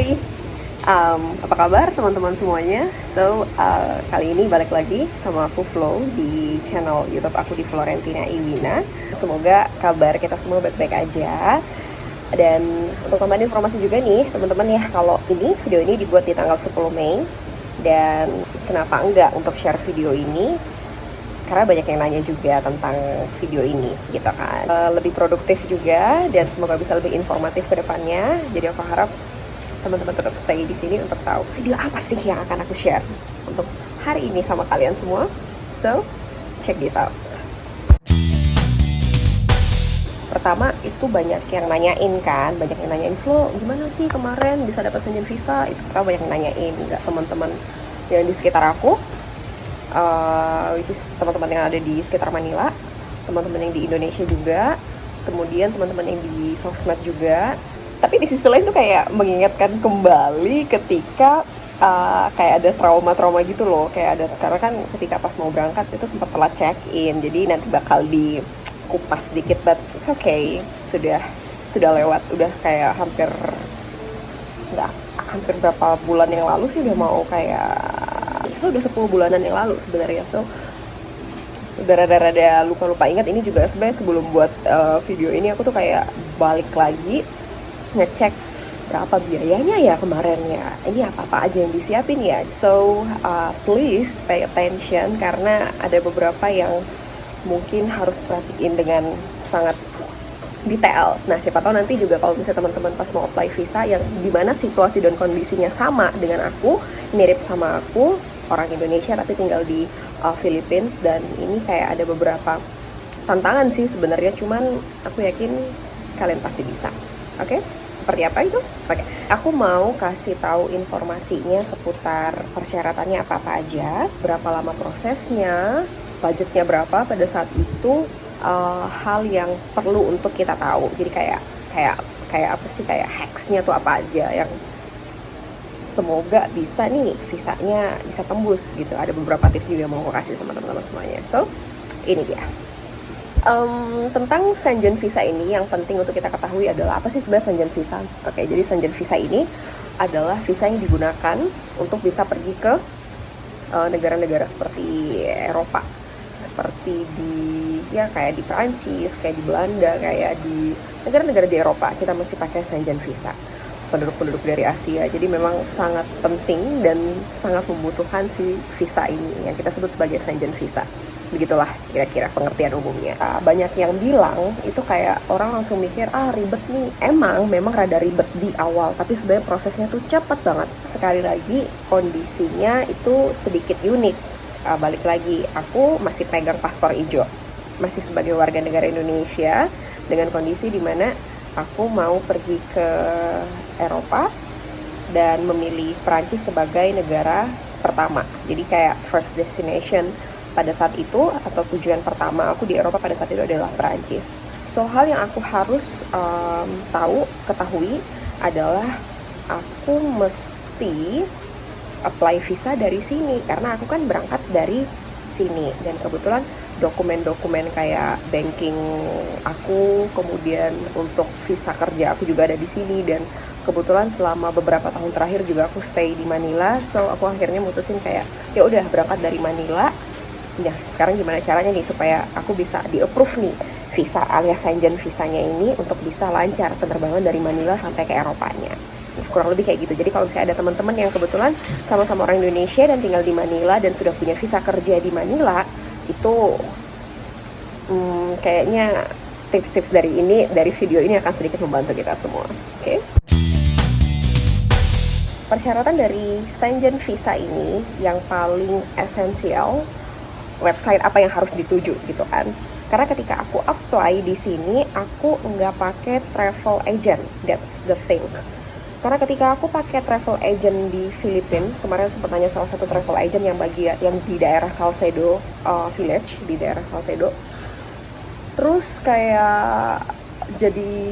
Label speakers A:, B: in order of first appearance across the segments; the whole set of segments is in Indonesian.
A: Hai, apa kabar teman-teman semuanya? Kali ini balik lagi sama aku Flo di channel YouTube aku di Florentina Iwina. Semoga kabar kita semua baik-baik aja. Dan untuk tambahan informasi juga nih teman-teman ya, kalau video ini dibuat di tanggal 10 Mei. Dan kenapa enggak untuk share video ini? Karena banyak yang nanya juga tentang video ini gitu kan. Lebih produktif juga dan semoga bisa lebih informatif ke depannya. Jadi aku harap teman-teman tetap stay di sini untuk tahu video apa sih yang akan aku share untuk hari ini sama kalian semua. So, check this out. Pertama itu banyak yang nanyain kan, banyak yang nanyain, Flo gimana sih kemarin bisa dapat Schengen visa? Itu pertama banyak yang nanyain, nggak teman-teman yang di sekitar aku, which is teman-teman yang ada di sekitar Manila, teman-teman yang di Indonesia juga, kemudian teman-teman yang di sosmed juga. Tapi di sisi lain tuh kayak mengingatkan kembali ketika kayak ada trauma-trauma gitu loh, kayak ada, karena kan ketika pas mau berangkat itu sempat telat check-in, jadi nanti bakal dikupas sedikit, but it's okay, sudah lewat, udah kayak hampir berapa bulan yang lalu sih, udah mau kayak udah 10 bulanan yang lalu sebenarnya. So udah rada-rada lupa ingat. Ini juga sebenarnya sebelum buat video ini aku tuh kayak balik lagi ngecek berapa biayanya ya kemarin ya, ini apa aja yang disiapin ya. So please pay attention karena ada beberapa yang mungkin harus perhatiin dengan sangat detail. Nah siapa tahu nanti juga kalau misalnya teman-teman pas mau apply visa yang dimana situasi dan kondisinya sama dengan aku, mirip sama aku, orang Indonesia tapi tinggal di Philippines, dan ini kayak ada beberapa tantangan sih sebenarnya, cuman aku yakin kalian pasti bisa. Oke, seperti apa itu? Oke, aku mau kasih tahu informasinya seputar persyaratannya apa aja, berapa lama prosesnya, budgetnya berapa pada saat itu, hal yang perlu untuk kita tahu. Jadi kayak apa sih, kayak hacksnya tuh apa aja yang semoga bisa nih visanya bisa tembus gitu. Ada beberapa tips juga yang mau aku kasih sama teman-teman semuanya. So, ini dia. Tentang Schengen visa ini yang penting untuk kita ketahui adalah apa sih sebenarnya Schengen visa. Oke, jadi Schengen visa ini adalah visa yang digunakan untuk bisa pergi ke negara-negara seperti Eropa, seperti kayak di Perancis, kayak di Belanda, kayak di negara-negara di Eropa kita masih pakai Schengen visa. Penduduk-penduduk dari Asia, jadi memang sangat penting dan sangat membutuhkan si visa ini yang kita sebut sebagai Schengen visa. Begitulah kira-kira pengertian umumnya. Banyak yang bilang itu kayak orang langsung mikir ribet nih. Memang rada ribet di awal, tapi sebenarnya prosesnya tuh cepat banget. Sekali lagi kondisinya itu sedikit unik. Balik lagi, aku masih pegang paspor hijau, masih sebagai warga negara Indonesia, dengan kondisi dimana aku mau pergi ke Eropa dan memilih Perancis sebagai negara pertama. Jadi kayak first destination pada saat itu, atau tujuan pertama aku di Eropa pada saat itu adalah Perancis. So hal yang aku harus ketahui adalah aku mesti apply visa dari sini karena aku kan berangkat dari sini, dan kebetulan dokumen-dokumen kayak banking aku, kemudian untuk visa kerja aku juga ada di sini, dan kebetulan selama beberapa tahun terakhir juga aku stay di Manila. So aku akhirnya mutusin kayak ya udah berangkat dari Manila. Nah sekarang gimana caranya nih supaya aku bisa di-approve nih visa alias Schengen visanya ini untuk bisa lancar penerbangan dari Manila sampai ke Eropanya. Nah, kurang lebih kayak gitu. Jadi kalau misalnya ada teman-teman yang kebetulan sama-sama orang Indonesia dan tinggal di Manila dan sudah punya visa kerja di Manila, itu kayaknya tips-tips dari video ini akan sedikit membantu kita semua. Oke? Persyaratan dari Schengen visa ini yang paling esensial, website apa yang harus dituju gitu kan. Karena ketika aku apply di sini, aku nggak pakai travel agent. That's the thing. Karena ketika aku pakai travel agent di Philippines, kemarin sempat tanya salah satu travel agent yang di daerah Salcedo Village, di daerah Salcedo. Terus kayak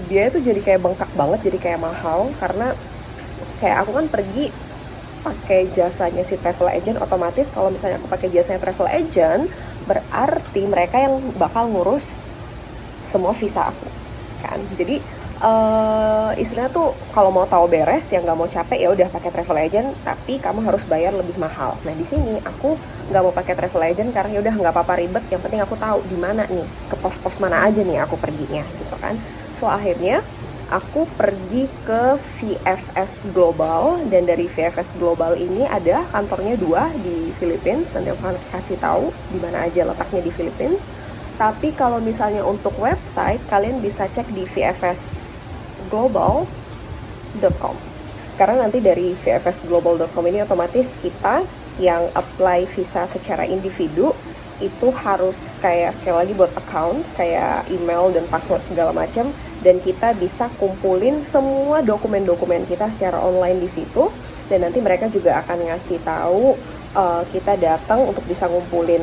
A: dia itu jadi kayak bengkak banget, jadi kayak mahal, karena kayak aku kan pergi pakai jasanya si travel agent, otomatis kalau misalnya aku pakai jasanya travel agent, berarti mereka yang bakal ngurus semua visa aku kan. Jadi istilahnya tuh kalau mau tahu beres, yang nggak mau capek ya udah pakai travel agent, tapi kamu harus bayar lebih mahal. Nah di sini aku nggak mau pakai travel agent karena ya udah nggak apa-apa ribet, yang penting aku tahu di mana nih, ke pos-pos mana aja nih aku perginya gitu kan. So akhirnya aku pergi ke VFS Global, dan dari VFS Global ini ada kantornya 2 di Philippines, nanti aku akan kasih tahu di mana aja letaknya di Philippines. Tapi kalau misalnya untuk website, kalian bisa cek di vfsglobal.com. Karena nanti dari vfsglobal.com ini otomatis kita yang apply visa secara individu itu harus kayak sekali lagi buat account, kayak email dan password segala macam, dan kita bisa kumpulin semua dokumen-dokumen kita secara online di situ, dan nanti mereka juga akan ngasih tahu kita datang untuk bisa ngumpulin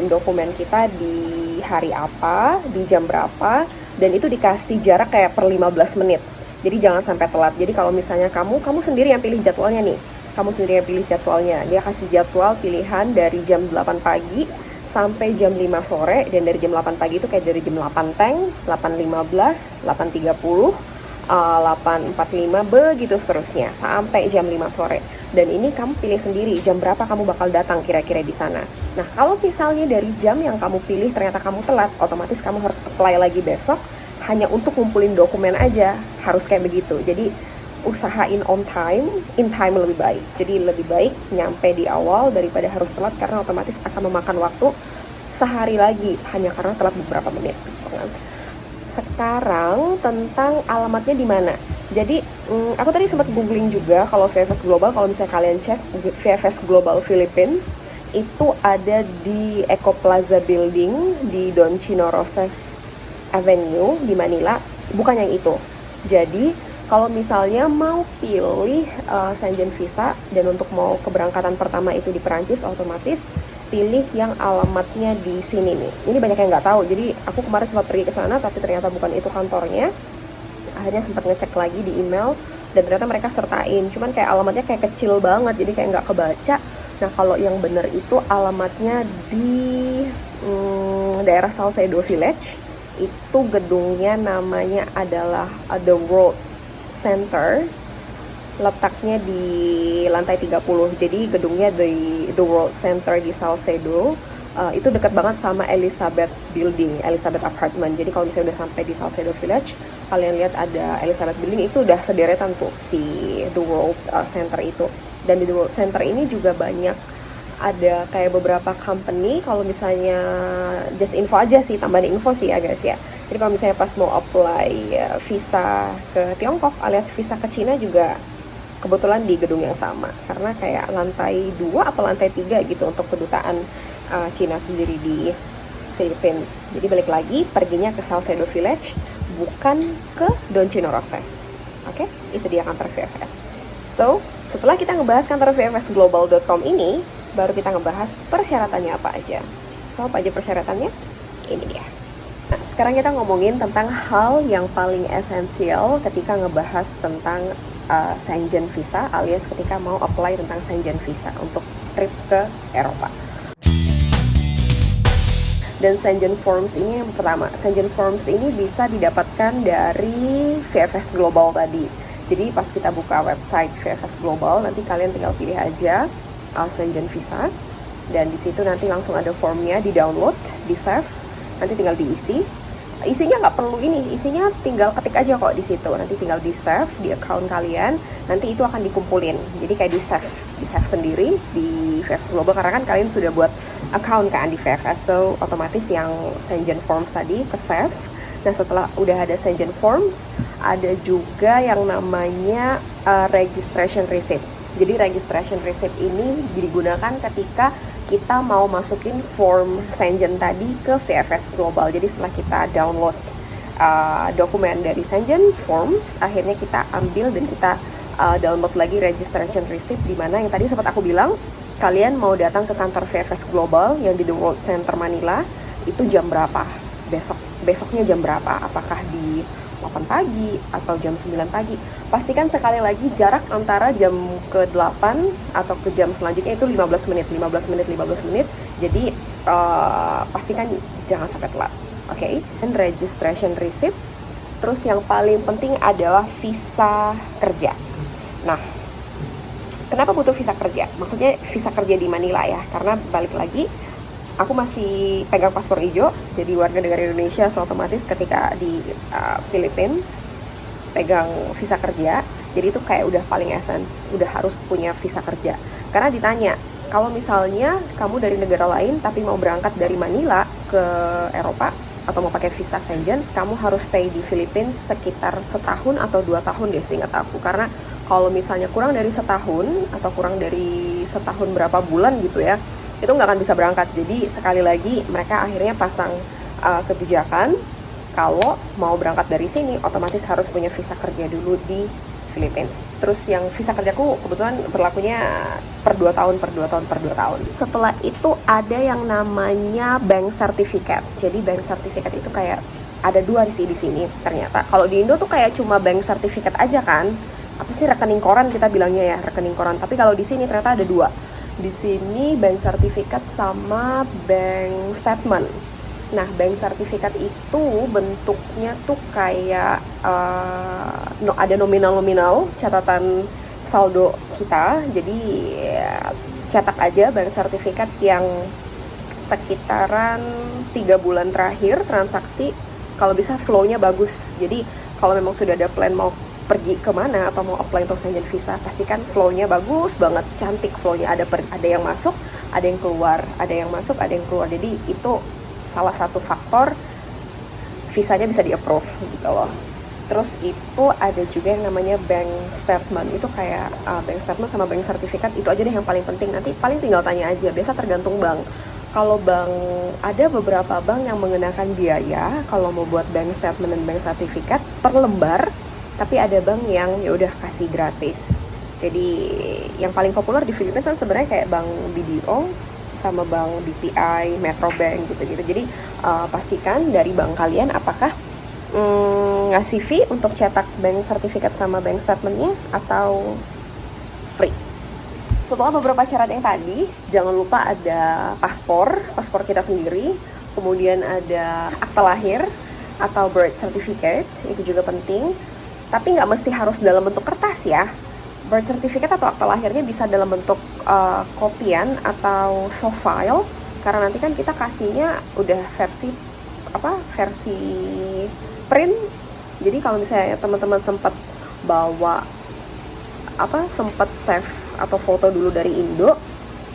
A: dokumen kita di hari apa, di jam berapa, dan itu dikasih jarak kayak per 15 menit. Jadi jangan sampai telat. Jadi kalau misalnya kamu sendiri yang pilih jadwalnya nih. Kamu sendiri yang pilih jadwalnya. Dia kasih jadwal pilihan dari jam 8 pagi sampai jam 5 sore, dan dari jam 8 pagi itu kayak dari jam 8 teng, 8.15, 8.30, 8.45, begitu seterusnya sampai jam 5 sore. Dan ini kamu pilih sendiri jam berapa kamu bakal datang kira-kira di sana. Nah, kalau misalnya dari jam yang kamu pilih ternyata kamu telat, otomatis kamu harus apply lagi besok hanya untuk ngumpulin dokumen aja. Harus kayak begitu. Jadi usahain on time, in time lebih baik. Jadi lebih baik nyampe di awal daripada harus telat, karena otomatis akan memakan waktu sehari lagi hanya karena telat beberapa menit. Sekarang tentang alamatnya di mana. Jadi aku tadi sempat googling juga kalau VFS Global, kalau misalnya kalian cek VFS Global Philippines itu ada di Eco Plaza Building di Don Chino Roses Avenue di Manila, bukan yang itu. Jadi kalau misalnya mau pilih Schengen visa dan untuk mau keberangkatan pertama itu di Perancis, otomatis pilih yang alamatnya di sini nih. Ini banyak yang nggak tahu. Jadi aku kemarin sempat pergi ke sana tapi ternyata bukan itu kantornya. Akhirnya sempat ngecek lagi di email dan ternyata mereka sertain. Cuman kayak alamatnya kayak kecil banget, jadi kayak nggak kebaca. Nah kalau yang benar itu alamatnya di daerah Salcedo Village. Itu gedungnya namanya adalah The World Center, letaknya di lantai 30. Jadi gedungnya di The World Center di Salcedo, itu dekat banget sama Elizabeth Building, Elizabeth Apartment. Jadi kalau misalnya udah sampai di Salcedo Village, kalian lihat ada Elizabeth Building, itu udah sederetan tuh si The World Center itu. Dan di The World Center ini juga banyak ada kayak beberapa company. Kalau misalnya just info aja sih, tambahan info sih ya guys ya. Jadi kalau misalnya pas mau apply visa ke Tiongkok alias visa ke Cina juga kebetulan di gedung yang sama, karena kayak lantai 2 apa lantai 3 gitu untuk kedutaan Cina sendiri di Philippines. Jadi balik lagi, perginya ke Salcedo Village, bukan ke Don Chino Roses. Oke, itu dia kantor VFS. So, setelah kita ngebahas kantor vfsglobal.com ini, baru kita ngebahas persyaratannya apa aja. So, apa aja persyaratannya? Ini dia. Nah, sekarang kita ngomongin tentang hal yang paling esensial ketika ngebahas tentang Schengen visa, alias ketika mau apply tentang Schengen visa untuk trip ke Eropa. Dan Schengen Forms ini yang pertama, Schengen Forms ini bisa didapatkan dari VFS Global tadi. Jadi pas kita buka website VFS Global, nanti kalian tinggal pilih aja Schengen visa, dan di situ nanti langsung ada formnya, di download, di save, nanti tinggal diisi. Isinya nggak perlu ini, isinya tinggal ketik aja kok di situ. Nanti tinggal di save di account kalian, nanti itu akan dikumpulin. Jadi kayak di save sendiri di VFS Global, karena kan kalian sudah buat account kan di VFS, so otomatis yang Schengen Forms tadi ke save. Nah setelah udah ada Schengen Forms, ada juga yang namanya registration receipt. Jadi registration receipt ini digunakan ketika kita mau masukin form Schengen tadi ke VFS Global. Jadi setelah kita download dokumen dari Schengen Forms, akhirnya kita ambil dan kita download lagi registration receipt, di mana yang tadi sempat aku bilang, kalian mau datang ke kantor VFS Global yang di The World Center Manila, itu jam berapa? Besoknya jam berapa? Apakah di 8 pagi atau jam 9 pagi. Pastikan sekali lagi jarak antara jam ke-8 atau ke jam selanjutnya itu 15 menit. Jadi pastikan jangan sampai telat. Oke. Dan registration receipt Terus yang paling penting adalah visa kerja. Nah, kenapa butuh visa kerja? Maksudnya visa kerja di Manila ya, karena balik lagi aku masih pegang paspor hijau, jadi warga negara Indonesia, so otomatis ketika di Philippines pegang visa kerja, jadi itu kayak udah paling essence, udah harus punya visa kerja. Karena ditanya, kalau misalnya kamu dari negara lain tapi mau berangkat dari Manila ke Eropa atau mau pakai visa Schengen, kamu harus stay di Philippines sekitar setahun atau 2 tahun deh seingat aku. Karena kalau misalnya kurang dari setahun atau kurang dari setahun berapa bulan gitu ya, itu nggak akan bisa berangkat. Jadi sekali lagi mereka akhirnya pasang kebijakan kalau mau berangkat dari sini otomatis harus punya visa kerja dulu di Philippines. Terus yang visa kerjaku kebetulan berlakunya per 2 tahun. Setelah itu ada yang namanya bank certificate. Jadi bank certificate itu kayak ada 2 di sini ternyata. Kalau di Indo tuh kayak cuma bank certificate aja kan. Apa sih, rekening koran kita bilangnya ya, rekening koran. Tapi kalau di sini ternyata ada 2. Di sini bank certificate sama bank statement. Nah, bank certificate itu bentuknya tuh kayak ada nominal-nominal catatan saldo kita. Jadi cetak aja bank certificate yang sekitaran 3 bulan terakhir transaksi, kalau bisa flow-nya bagus. Jadi kalau memang sudah ada plan mau pergi kemana atau mau apply untuk Schengen visa, pastikan flow-nya bagus banget, cantik flow-nya, ada yang masuk, ada yang keluar, ada yang masuk, ada yang keluar. Jadi itu salah satu faktor visanya bisa di-approve gitu loh. Terus itu ada juga yang namanya bank statement. Itu kayak bank statement sama bank certificate, itu aja deh yang paling penting. Nanti paling tinggal tanya aja, biasa tergantung bank. Kalau bank, ada beberapa bank yang mengenakan biaya kalau mau buat bank statement dan bank certificate per lembar, tapi ada bank yang ya udah kasih gratis. Jadi yang paling populer di Filipina kan sebenarnya kayak bank BDO sama bank BPI, Metro Bank gitu-gitu. Jadi pastikan dari bank kalian apakah ngasih fee untuk cetak bank certificate sama bank statementnya atau free. Setelah beberapa syarat yang tadi, jangan lupa ada paspor kita sendiri, kemudian ada akta lahir atau birth certificate, itu juga penting. Tapi nggak mesti harus dalam bentuk kertas ya. Birth certificate atau akta lahirnya bisa dalam bentuk kopian atau soft file, karena nanti kan kita kasihnya udah versi print. Jadi kalau misalnya teman-teman sempat save atau foto dulu dari Indo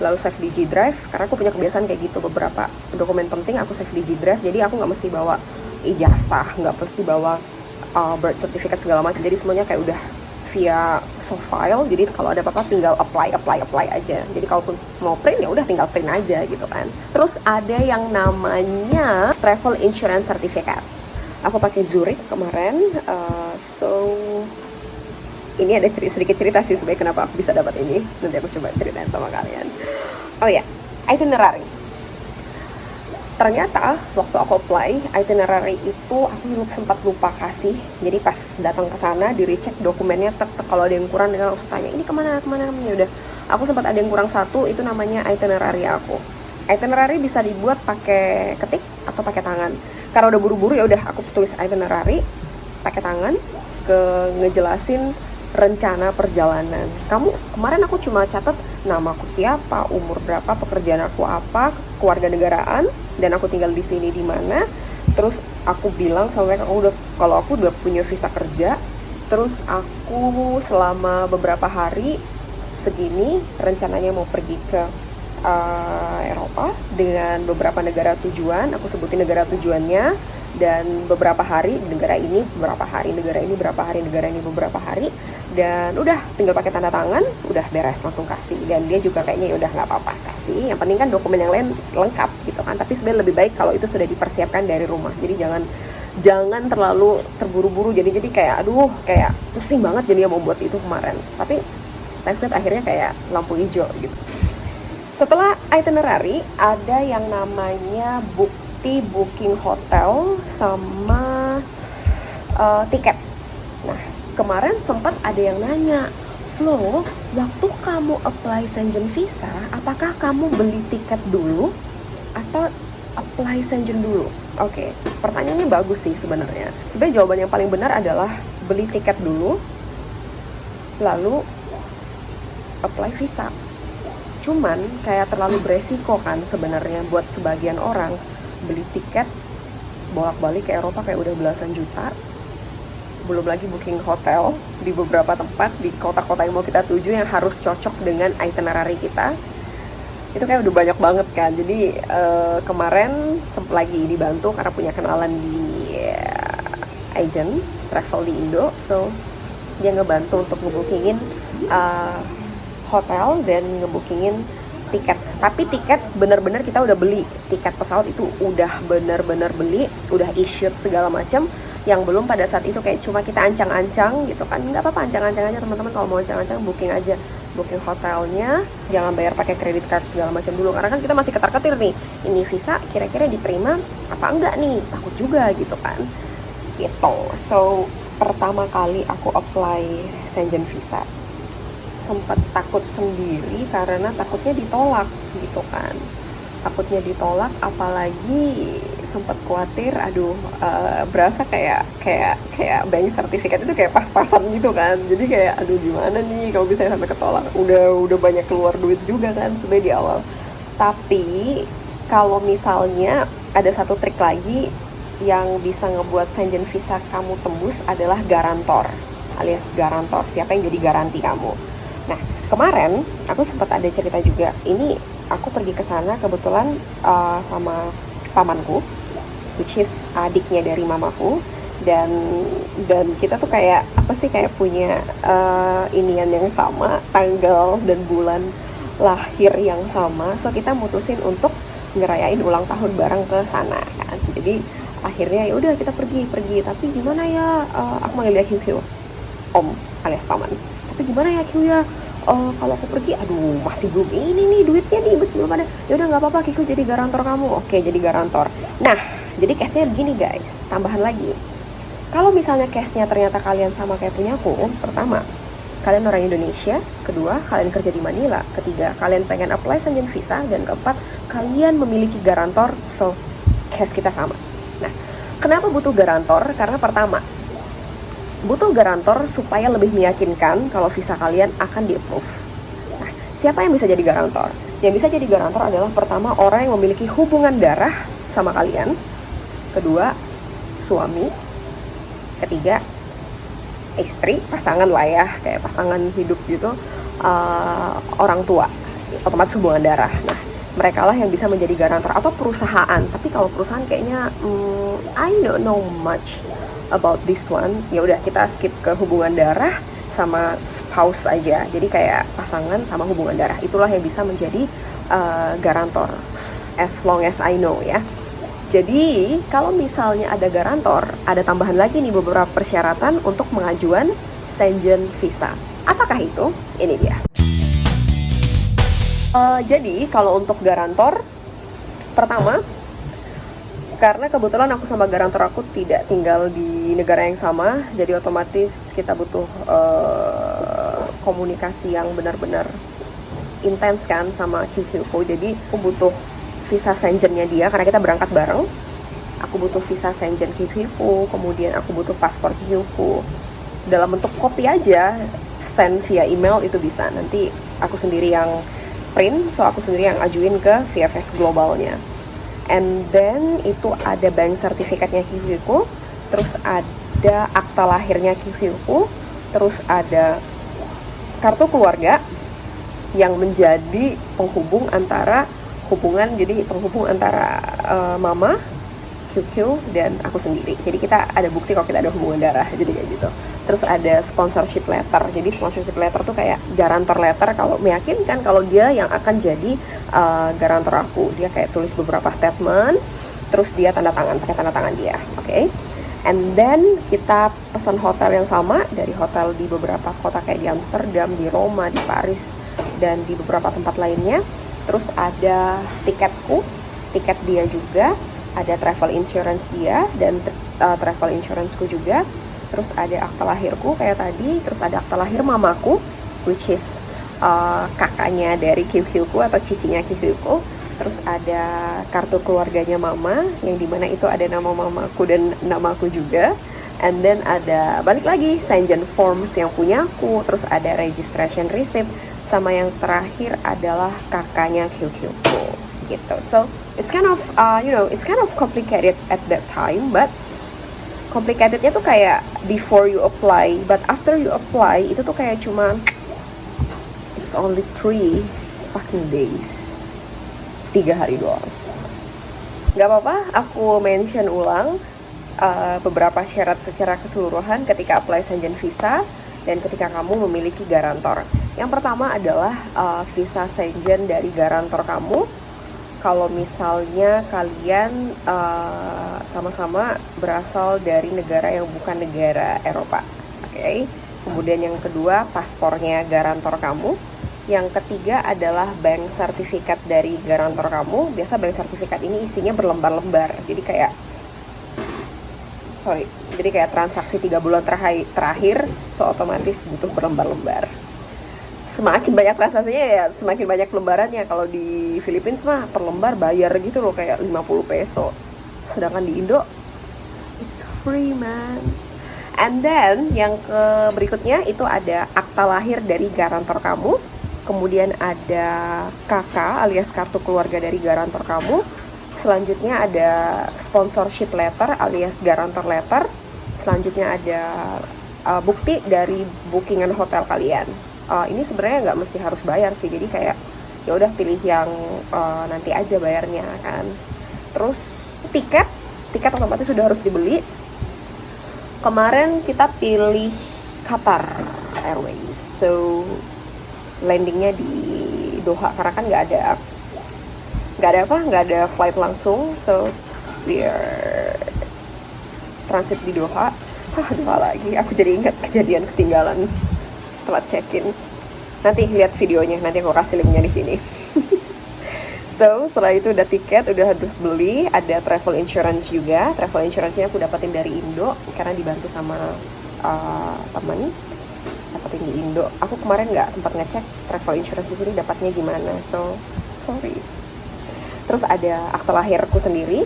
A: lalu save di G Drive, karena aku punya kebiasaan kayak gitu, beberapa dokumen penting aku save di G Drive, jadi aku nggak mesti bawa ijazah, nggak mesti bawa birth certificate segala macam, jadi semuanya kayak udah via soft file. Jadi kalau ada apa-apa tinggal apply aja. Jadi kalaupun mau print ya udah tinggal print aja gitu kan. Terus ada yang namanya travel insurance certificate. Aku pakai Zurich kemarin, so ini ada sedikit cerita sih sebenarnya kenapa aku bisa dapat ini. Nanti aku coba ceritain sama kalian. Oh ya, itinerary. Ternyata waktu aku apply itinerary itu aku sempat lupa kasih. Jadi pas datang ke sana di recheck dokumennya, kalau ada yang kurang dia langsung tanya ini kemana. Ya udah, aku sempat ada yang kurang 1, itu namanya itinerary aku. Itinerary bisa dibuat pakai ketik atau pakai tangan. Karena udah buru-buru ya udah aku tulis itinerary pakai tangan, ngejelasin rencana perjalanan. Kemarin aku cuma catat namaku siapa, umur berapa, pekerjaan aku apa, kewarganegaraan, dan aku tinggal di sini di mana. Terus aku bilang sama mereka kalau aku udah punya visa kerja. Terus aku selama beberapa hari segini rencananya mau pergi ke Eropa dengan beberapa negara tujuan. Aku sebutin negara tujuannya, dan beberapa hari di negara ini, beberapa hari negara ini, beberapa hari, dan udah tinggal pakai tanda tangan, udah beres, langsung kasih. Dan dia juga kayaknya ya udah nggak apa-apa kasih, yang penting kan dokumen yang lain lengkap gitu kan. Tapi sebenarnya lebih baik kalau itu sudah dipersiapkan dari rumah. Jadi jangan terlalu terburu-buru, jadi kayak kayak pusing banget jadi mau buat itu kemarin. Tapi thanks God akhirnya kayak lampu hijau gitu. Setelah itinerary ada yang namanya booking hotel sama tiket. Nah, kemarin sempat ada yang nanya, Flo, waktu kamu apply Schengen visa, apakah kamu beli tiket dulu atau apply Shenzhen dulu? Oke, pertanyaannya bagus sih sebenarnya. Sebenarnya jawaban yang paling benar adalah beli tiket dulu, lalu apply visa. Cuman kayak terlalu beresiko kan sebenarnya buat sebagian orang beli tiket bolak-balik ke Eropa kayak udah belasan juta. Belum lagi booking hotel di beberapa tempat di kota-kota yang mau kita tuju yang harus cocok dengan itinerary kita. Itu kayak udah banyak banget kan. Jadi kemarin lagi dibantu karena punya kenalan di agent travel di Indo, so dia ngebantu untuk ngebookingin hotel dan ngebookingin tiket. Tapi tiket bener-bener kita udah beli. Tiket pesawat itu udah bener-bener beli, udah issued segala macam. Yang belum pada saat itu kayak cuma kita ancang-ancang gitu kan. Nggak apa-apa, ancang-ancang aja teman-teman. Kalau mau ancang-ancang booking aja, booking hotelnya, jangan bayar pakai credit card segala macam dulu, karena kan kita masih ketar-ketir nih, ini visa kira-kira diterima apa enggak nih, takut juga gitu kan gitu. So pertama kali aku apply Shenzhen visa sempat takut sendiri karena takutnya ditolak gitu kan, takutnya ditolak, apalagi sempat khawatir berasa kayak bank sertifikat itu kayak pas-pasan gitu kan. Jadi kayak gimana nih kalau bisa sampai ketolak, udah banyak keluar duit juga kan sebenarnya di awal. Tapi kalau misalnya ada satu trik lagi yang bisa ngebuat Shenzhen visa kamu tembus adalah garantor, alias garantor, siapa yang jadi garanti kamu. Nah, kemarin aku sempat ada cerita juga. Ini aku pergi ke sana kebetulan sama pamanku, which is adiknya dari mamaku, dan kita tuh kayak kayak punya inian yang sama, tanggal dan bulan lahir yang sama. So kita mutusin untuk ngerayain ulang tahun bareng ke sana kan. Jadi akhirnya ya udah kita pergi. Tapi gimana ya? Aku manggil dia Q, Om alias paman. Tapi gimana ya Q ya? Kalau aku pergi, masih belum ini nih duitnya nih, belum ada. Ya udah nggak apa-apa, Q jadi garantor kamu. Oke, jadi garantor. Nah, jadi case-nya begini guys, tambahan lagi. Kalau misalnya case-nya ternyata kalian sama kayak punya aku, pertama, kalian orang Indonesia, kedua, kalian kerja di Manila, ketiga, kalian pengen apply Shenzhen visa, dan keempat, kalian memiliki garantor, so case kita sama. Nah, kenapa butuh garantor? Karena pertama, butuh garantor supaya lebih meyakinkan kalau visa kalian akan di-approve. Nah, siapa yang bisa jadi garantor? Yang bisa jadi garantor adalah pertama, orang yang memiliki hubungan darah sama kalian, kedua, suami, ketiga, istri, pasangan lah ya, kayak pasangan hidup gitu, orang tua, otomatis hubungan darah. Nah, mereka lah yang bisa menjadi garantor, atau perusahaan. Tapi kalau perusahaan kayaknya I don't know much about this one. Ya udah, kita skip ke hubungan darah sama spouse aja. Jadi kayak pasangan sama hubungan darah, itulah yang bisa menjadi garantor, as long as I know ya. Jadi kalau misalnya ada garantor, ada tambahan lagi nih beberapa persyaratan untuk mengajuan Shenzhen visa. Apakah itu? Ini dia. Jadi kalau untuk garantor, pertama, karena kebetulan aku sama garantor aku tidak tinggal di negara yang sama, jadi otomatis kita butuh komunikasi yang benar-benar intens kan sama QQko. Jadi aku butuh visa Shenzhen-nya dia karena kita berangkat bareng. Aku butuh visa Shenzhen QQko, kemudian aku butuh paspor QQko dalam bentuk kopi aja, send via email itu bisa. Nanti aku sendiri yang print, so aku sendiri yang ajuin ke VFS globalnya. And then itu ada bank sertifikatnya QQko, terus ada akta lahirnya QQko, terus ada kartu keluarga yang menjadi penghubung antara mama, QQ, dan aku sendiri. Jadi kita ada bukti kalau kita ada hubungan darah, jadi kayak gitu. Terus ada sponsorship letter. Jadi sponsorship letter tuh kayak garantor letter, kalau meyakinkan kalau dia yang akan jadi garantor aku. Dia kayak tulis beberapa statement, terus dia tanda tangan, pakai tanda tangan dia. Oke. And then kita pesan hotel yang sama, dari hotel di beberapa kota kayak di Amsterdam, di Roma, di Paris, dan di beberapa tempat lainnya. Terus ada tiketku, tiket dia juga, ada travel insurance dia, dan travel insuranceku juga. Terus ada akta lahirku kayak tadi, terus ada akta lahir mamaku, which is kakaknya dari QQku atau cicinya QQku. terus ada kartu keluarganya mama, yang dimana itu ada nama mamaku dan namaku juga. And then ada balik lagi Shenzhen Forms yang punya aku, terus ada registration receipt, sama yang terakhir adalah kakaknya QQ gitu. So it's kind of it's kind of complicated at that time, but complicatednya tuh kayak before you apply, but after you apply itu tuh kayak cuma it's only 3 fucking days, 3 hari doang. Gak apa-apa, aku mention ulang beberapa syarat secara keseluruhan ketika apply Shenzhen Visa dan ketika kamu memiliki garantor. Yang pertama adalah visa Shenzhen dari garantor kamu. Kalau misalnya kalian sama-sama berasal dari negara yang bukan negara Eropa, oke? Kemudian yang kedua, paspornya garantor kamu. Yang ketiga adalah bank sertifikat dari garantor kamu. Biasa bank sertifikat ini isinya berlembar-lembar. Jadi kayak transaksi 3 bulan terakhir, so otomatis butuh berlembar-lembar. Semakin banyak transaksinya ya semakin banyak lembarannya. Kalau di Philippines mah per lembar bayar gitu loh, kayak 50 peso. Sedangkan di Indo it's free man. And then yang berikutnya itu ada akta lahir dari garantor kamu. Kemudian ada KK alias kartu keluarga dari garantor kamu. Selanjutnya ada sponsorship letter alias garantor letter. Selanjutnya ada bukti dari bookingan hotel kalian. Ini sebenarnya nggak mesti harus bayar sih, jadi kayak ya udah pilih yang nanti aja bayarnya kan. Terus tiket otomatis sudah harus dibeli. Kemarin kita pilih Qatar Airways, so landingnya di Doha karena kan nggak ada flight langsung, so we are transit di Doha. Doha lagi, aku jadi ingat kejadian ketinggalan telat check-in. Nanti lihat videonya, nanti aku kasih linknya di sini. So setelah itu udah tiket, udah harus beli, ada travel insurance juga. Travel insurance-nya aku dapetin dari Indo karena dibantu sama teman. Dapetin di Indo. Aku kemarin nggak sempat ngecek travel insurance di sini dapatnya gimana, so sorry. Terus ada akte lahirku sendiri.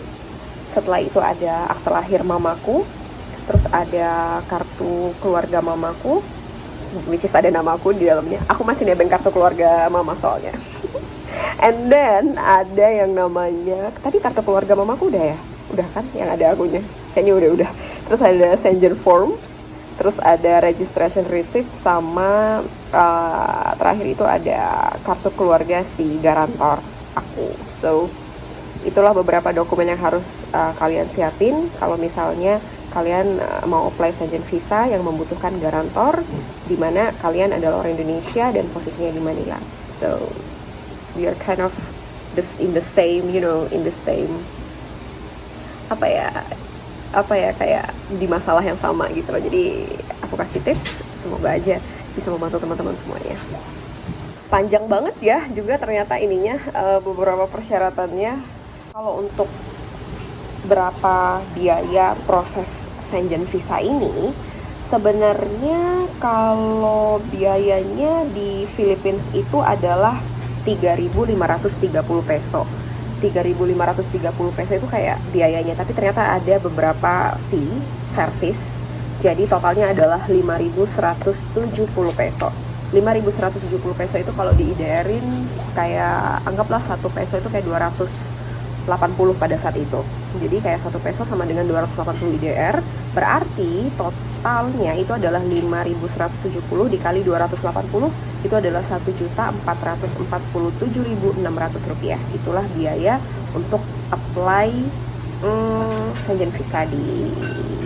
A: Setelah itu ada akte lahir mamaku. Terus ada kartu keluarga mamaku, which is ada namaku di dalamnya. Aku masih nebeng kartu keluarga mama soalnya. And then ada yang namanya, tadi kartu keluarga mamaku udah ya? Udah kan yang ada akunya? Kayaknya udah. Terus ada Shenzhen Forms, terus ada registration receipt, sama terakhir itu ada kartu keluarga si garantor aku. So itulah beberapa dokumen yang harus kalian siapin kalau misalnya kalian mau apply Shenzhen Visa yang membutuhkan garantor, di mana kalian adalah orang Indonesia dan posisinya di Manila. So we are kind of in the same kayak di masalah yang sama gitu loh. Jadi aku kasih tips, semoga aja bisa membantu teman-teman semuanya. Panjang banget ya juga ternyata ininya, beberapa persyaratannya. Kalau untuk berapa biaya proses Shenzhen Visa ini, sebenarnya kalau biayanya di Philippines itu adalah 3.530 peso. 3.530 peso itu kayak biayanya, tapi ternyata ada beberapa fee service. Jadi totalnya adalah 5.170 peso. 5.170 peso itu kalau diidarin kayak anggaplah 1 peso itu kayak 280 pada saat itu. Jadi kayak 1 peso sama dengan 280 IDR. Berarti totalnya itu adalah 5.170 dikali 280 itu adalah 1.447.600 rupiah. Itulah biaya untuk apply Shenzhen Visa di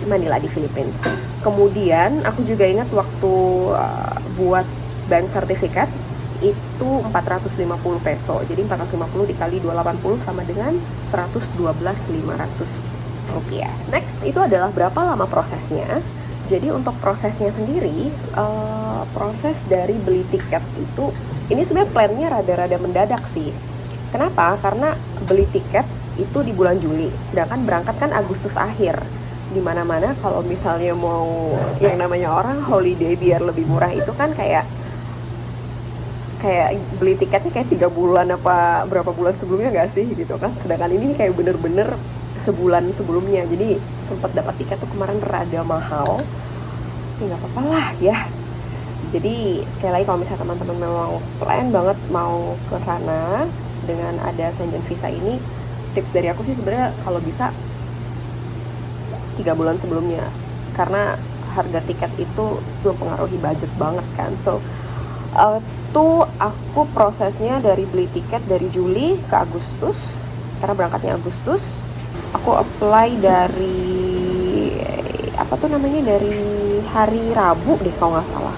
A: Manila di Philippines. Kemudian aku juga ingat waktu buat bank sertifikat itu 450 peso. Jadi 450 dikali 280 sama dengan 112.500 rupiah. Next itu adalah berapa lama prosesnya. Jadi untuk prosesnya sendiri, proses dari beli tiket itu, ini sebenarnya plannya rada-rada mendadak sih. Kenapa? Karena beli tiket itu di bulan Juli, sedangkan berangkat kan Agustus akhir. Dimana-mana kalau misalnya mau yang namanya orang holiday biar lebih murah itu kan kayak kayak beli tiketnya kayak 3 bulan apa berapa bulan sebelumnya nggak sih gitu kan, sedangkan ini kayak bener-bener sebulan sebelumnya. Jadi sempat dapat tiket tuh kemarin rada mahal, nggak apa-apa lah ya. Jadi sekali lagi kalau misalnya teman-teman memang plan banget mau ke sana dengan ada Shenzhen Visa ini, tips dari aku sih sebenarnya kalau bisa 3 bulan sebelumnya, karena harga tiket itu mempengaruhi budget banget kan. So tuh aku prosesnya dari beli tiket dari Juli ke Agustus, karena berangkatnya Agustus. Aku apply dari apa tuh namanya, dari hari Rabu deh kalau nggak salah.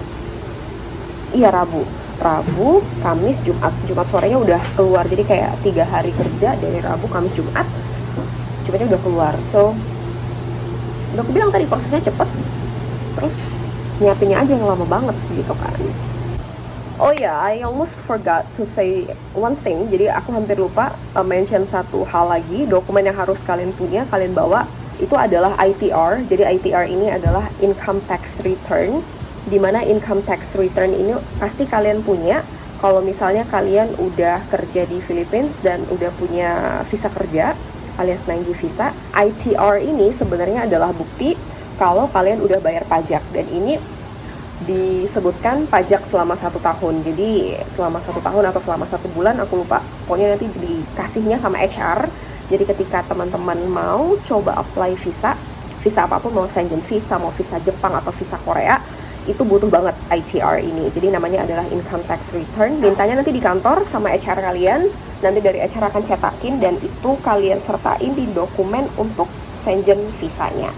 A: Iya, Rabu, Kamis, Jumat sorenya udah keluar. Jadi kayak 3 hari kerja dari Rabu, Kamis, Jumatnya udah keluar. So udah aku bilang tadi prosesnya cepet, terus nyiapinnya aja yang lama banget gitu kan. Oh ya, I almost forgot to say one thing. Jadi aku hampir lupa mention satu hal lagi. Dokumen yang harus kalian punya, kalian bawa, itu adalah ITR. Jadi ITR ini adalah Income Tax Return, dimana income tax return ini pasti kalian punya kalau misalnya kalian udah kerja di Philippines dan udah punya visa kerja alias 9G visa. ITR ini sebenarnya adalah bukti kalau kalian udah bayar pajak, dan ini disebutkan pajak selama 1 tahun. Jadi selama 1 tahun atau selama 1 bulan, aku lupa, pokoknya nanti dikasihnya sama HR. Jadi ketika teman-teman mau coba apply visa apapun, mau Shenzhen visa, mau visa Jepang atau visa Korea, itu butuh banget ITR ini. Jadi namanya adalah income tax return. Mintanya nanti di kantor sama HR kalian, nanti dari HR akan cetakin dan itu kalian sertain di dokumen untuk Shenzhen visanya.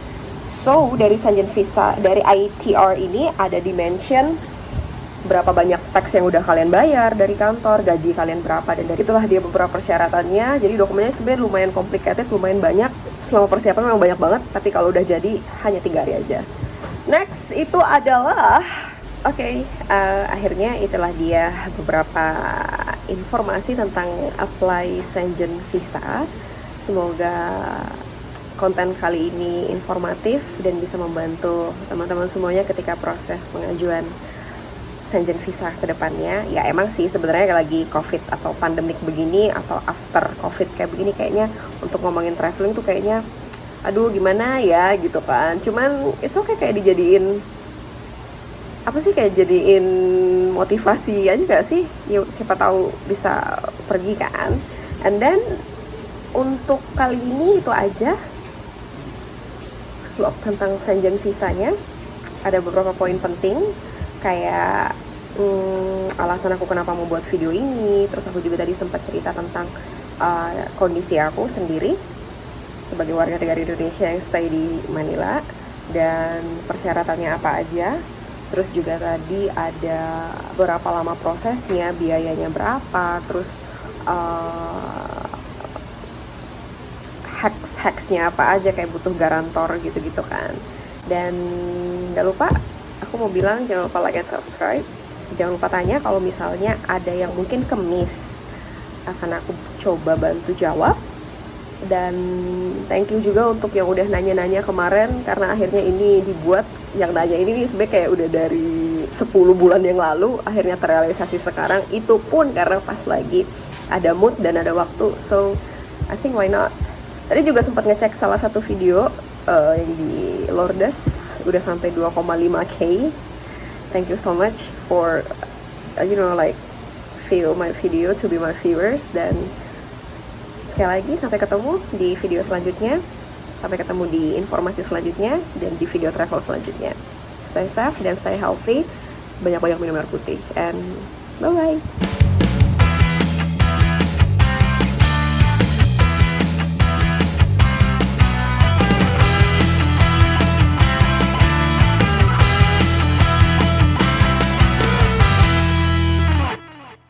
A: So dari Shenzhen visa, dari ITR ini ada dimension berapa banyak tax yang udah kalian bayar dari kantor, gaji kalian berapa, dan dari itulah dia beberapa persyaratannya. Jadi dokumennya sebenarnya lumayan complicated, lumayan banyak. Selama persiapan memang banyak banget, tapi kalau udah jadi hanya 3 hari aja. Next itu adalah akhirnya itulah dia beberapa informasi tentang apply Shenzhen visa. Semoga konten kali ini informatif dan bisa membantu teman-teman semuanya ketika proses pengajuan Shenzhen visa ke depannya. Ya emang sih sebenarnya lagi COVID atau pandemik begini atau after COVID kayak begini, kayaknya untuk ngomongin traveling tuh kayaknya aduh gimana ya gitu kan. Cuman it's okay, kayak dijadiin kayak jadiin motivasi aja gak sih? Yuk siapa tahu bisa pergi kan. And then untuk kali ini itu aja vlog tentang Shenzhen visanya. Ada beberapa poin penting kayak alasan aku kenapa mau buat video ini. Terus aku juga tadi sempat cerita tentang kondisi aku sendiri sebagai warga negara Indonesia yang stay di Manila dan persyaratannya apa aja. Terus juga tadi ada berapa lama prosesnya, biayanya berapa, terus hacks-hacksnya apa aja, kayak butuh garantor gitu-gitu kan. Dan gak lupa, aku mau bilang jangan lupa like and subscribe. Jangan lupa tanya kalau misalnya ada yang mungkin kemiss, akan aku coba bantu jawab. Dan thank you juga untuk yang udah nanya-nanya kemarin, karena akhirnya ini dibuat. Yang nanya ini sebenarnya kayak udah dari 10 bulan yang lalu, akhirnya terrealisasi sekarang. Itu pun karena pas lagi ada mood dan ada waktu. So I think why not. Tadi juga sempat ngecek salah satu video yang di Lourdes udah sampai 2,5K. Thank you so much for view my video to be my viewers. Dan sekali lagi sampai ketemu di video selanjutnya, sampai ketemu di informasi selanjutnya dan di video travel selanjutnya. Stay safe dan stay healthy, banyak-banyak minum air putih, and bye-bye.